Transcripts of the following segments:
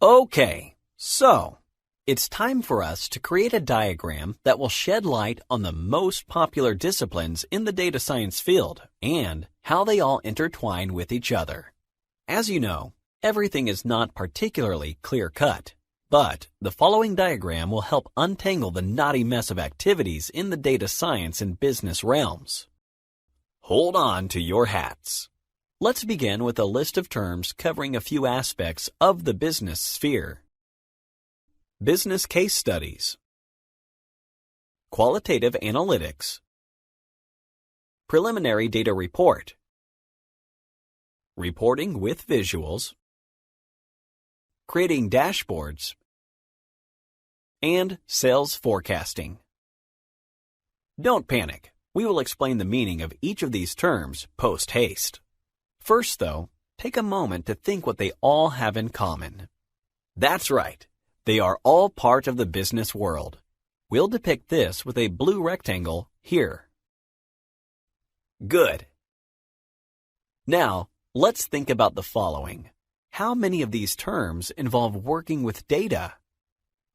Okay, so it's time for us to create a diagram that will shed light on the most popular disciplines in the data science field and how they all intertwine with each other. As you know, everything is not particularly clear-cut, but the following diagram will help untangle the knotty mess of activities in the data science and business realms. Hold on to your hats. Let's begin with a list of terms covering a few aspects of the business sphere. Business case studies, qualitative analytics, preliminary data report, reporting with visuals, creating dashboards, and sales forecasting. Don't panic. We will explain the meaning of each of these terms post-haste. First, though, take a moment to think what they all have in common. That's right. They are all part of the business world. We'll depict this with a blue rectangle here. Good. Now, let's think about the following. How many of these terms involve working with data?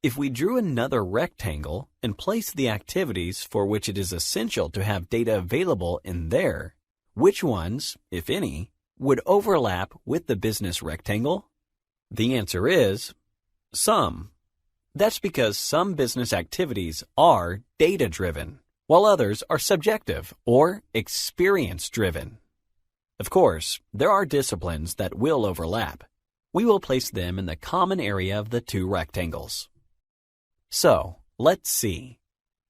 If we drew another rectangle and placed the activities for which it is essential to have data available in there, which ones, if any, would overlap with the business rectangle? The answer is some. That's because some business activities are data-driven, while others are subjective or experience-driven. Of course, there are disciplines that will overlap. We will place them in the common area of the two rectangles. So, let's see.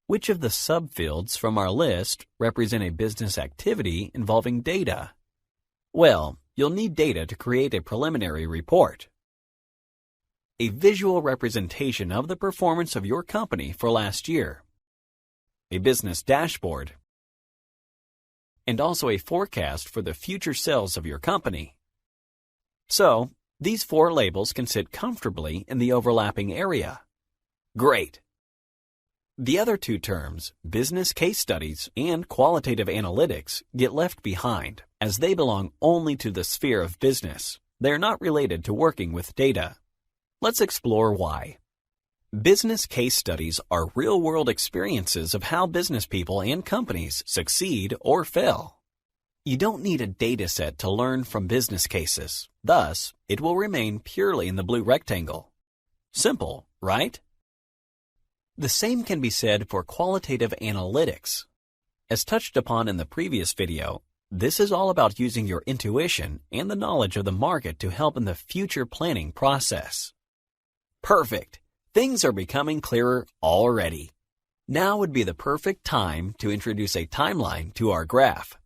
Which of the subfields from our list represent a business activity involving data? Well, you'll need data to create a preliminary report, a visual representation of the performance of your company for last year, a business dashboard, and also a forecast for the future sales of your company. So, these four labels can sit comfortably in the overlapping area. Great! The other two terms, business case studies and qualitative analytics, get left behind, as they belong only to the sphere of business. They are not related to working with data. Let's explore why. Business case studies are real-world experiences of how business people and companies succeed or fail. You don't need a data set to learn from business cases. Thus, it will remain purely in the blue rectangle. Simple, right? The same can be said for qualitative analytics. As touched upon in the previous video, this is all about using your intuition and the knowledge of the market to help in the future planning process. Perfect! Things are becoming clearer already. Now would be the perfect time to introduce a timeline to our graph.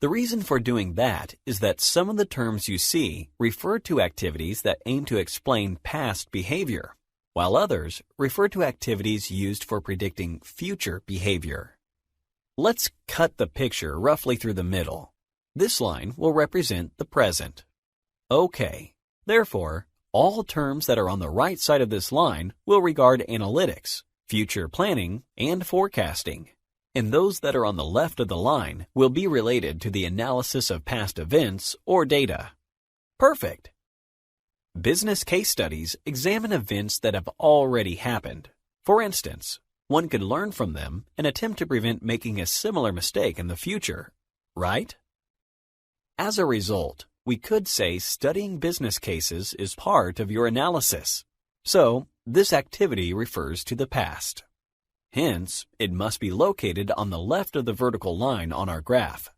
The reason for doing that is that some of the terms you see refer to activities that aim to explain past behavior, while others refer to activities used for predicting future behavior. Let's cut the picture roughly through the middle. This line will represent the present. Okay, therefore, all terms that are on the right side of this line will regard analytics, future planning, and forecasting. And those that are on the left of the line will be related to the analysis of past events or data. Perfect! Business case studies examine events that have already happened. For instance, one could learn from them and attempt to prevent making a similar mistake in the future, right? As a result, we could say studying business cases is part of your analysis. So, this activity refers to the past. Hence, it must be located on the left of the vertical line on our graph.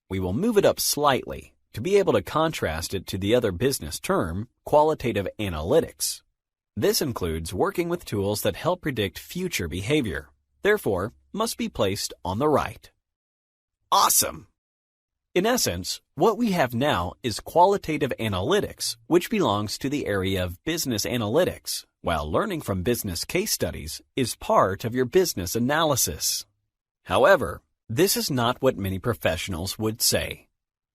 We will move it up slightly to be able to contrast it to the other business term, qualitative analytics. This includes working with tools that help predict future behavior, therefore must be placed on the right. Awesome! In essence, what we have now is qualitative analytics, which belongs to the area of business analytics, while learning from business case studies is part of your business analysis. However, this is not what many professionals would say.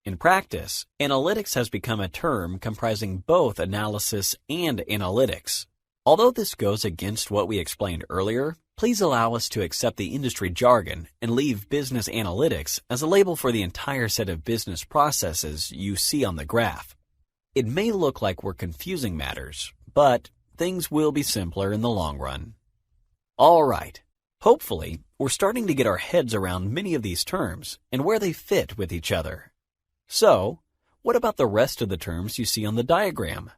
In practice, analytics has become a term comprising both analysis and analytics. Although this goes against what we explained earlier, please allow us to accept the industry jargon and leave business analytics as a label for the entire set of business processes you see on the graph. It may look like we're confusing matters, but things will be simpler in the long run. All right. Hopefully, we're starting to get our heads around many of these terms and where they fit with each other. So, what about the rest of the terms you see on the diagram?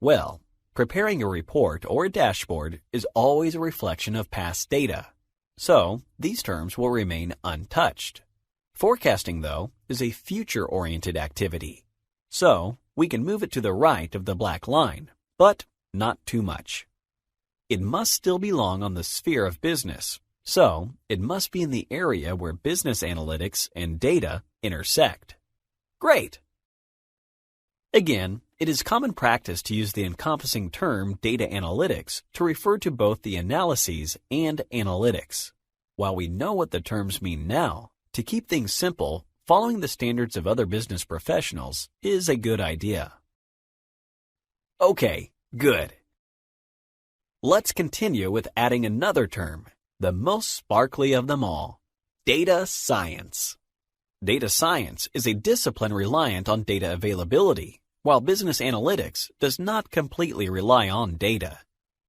Well, preparing a report or a dashboard is always a reflection of past data, so these terms will remain untouched. Forecasting, though, is a future-oriented activity, so we can move it to the right of the black line, but not too much. It must still belong on the sphere of business, so it must be in the area where business analytics and data intersect. Great! Again, it is common practice to use the encompassing term data analytics to refer to both the analyses and analytics. While we know what the terms mean now, to keep things simple, following the standards of other business professionals is a good idea. Okay, good. Let's continue with adding another term, the most sparkly of them all, data science. Data science is a discipline reliant on data availability, while business analytics does not completely rely on data.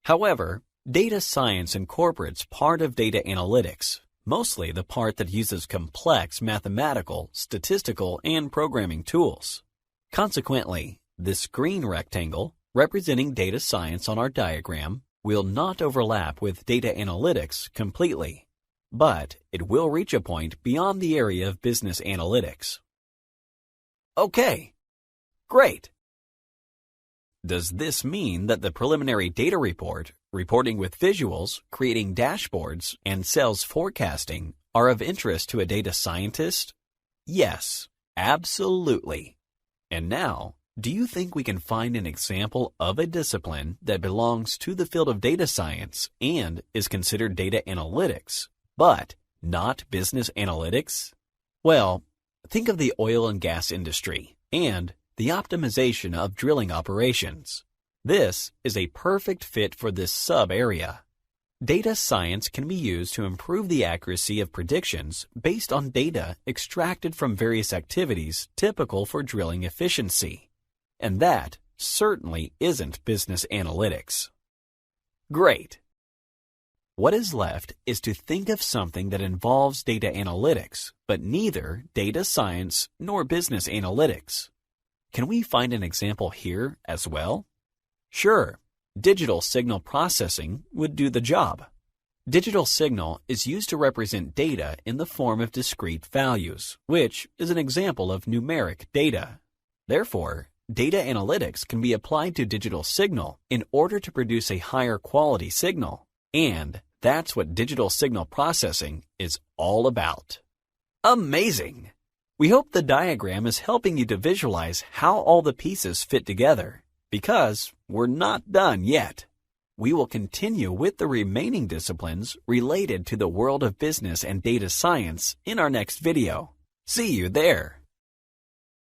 However, data science incorporates part of data analytics, mostly the part that uses complex mathematical, statistical, and programming tools. Consequently, this green rectangle, representing data science on our diagram, will not overlap with data analytics completely, but it will reach a point beyond the area of business analytics. Okay, great. Does this mean that the preliminary data report, reporting with visuals, creating dashboards, and sales forecasting are of interest to a data scientist? Yes, absolutely. And now, do you think we can find an example of a discipline that belongs to the field of data science and is considered data analytics, but not business analytics? Well, think of the oil and gas industry and the optimization of drilling operations. This is a perfect fit for this sub-area. Data science can be used to improve the accuracy of predictions based on data extracted from various activities typical for drilling efficiency. And that certainly isn't business analytics. Great. What is left is to think of something that involves data analytics, but neither data science nor business analytics. Can we find an example here as well? Sure, digital signal processing would do the job. Digital signal is used to represent data in the form of discrete values, which is an example of numeric data. Therefore, data analytics can be applied to digital signal in order to produce a higher quality signal. And that's what digital signal processing is all about. Amazing! We hope the diagram is helping you to visualize how all the pieces fit together, because we're not done yet. We will continue with the remaining disciplines related to the world of business and data science in our next video. See you there!